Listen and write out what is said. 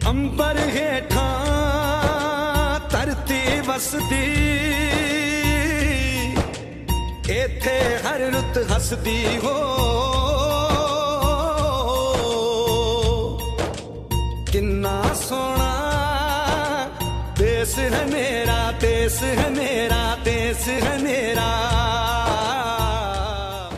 अंबर हेठा धरती वसदी, इथे हर रुत हसदी हो। किन्ना सोना देश है मेरा, देश है मेरा, देश है मेरा।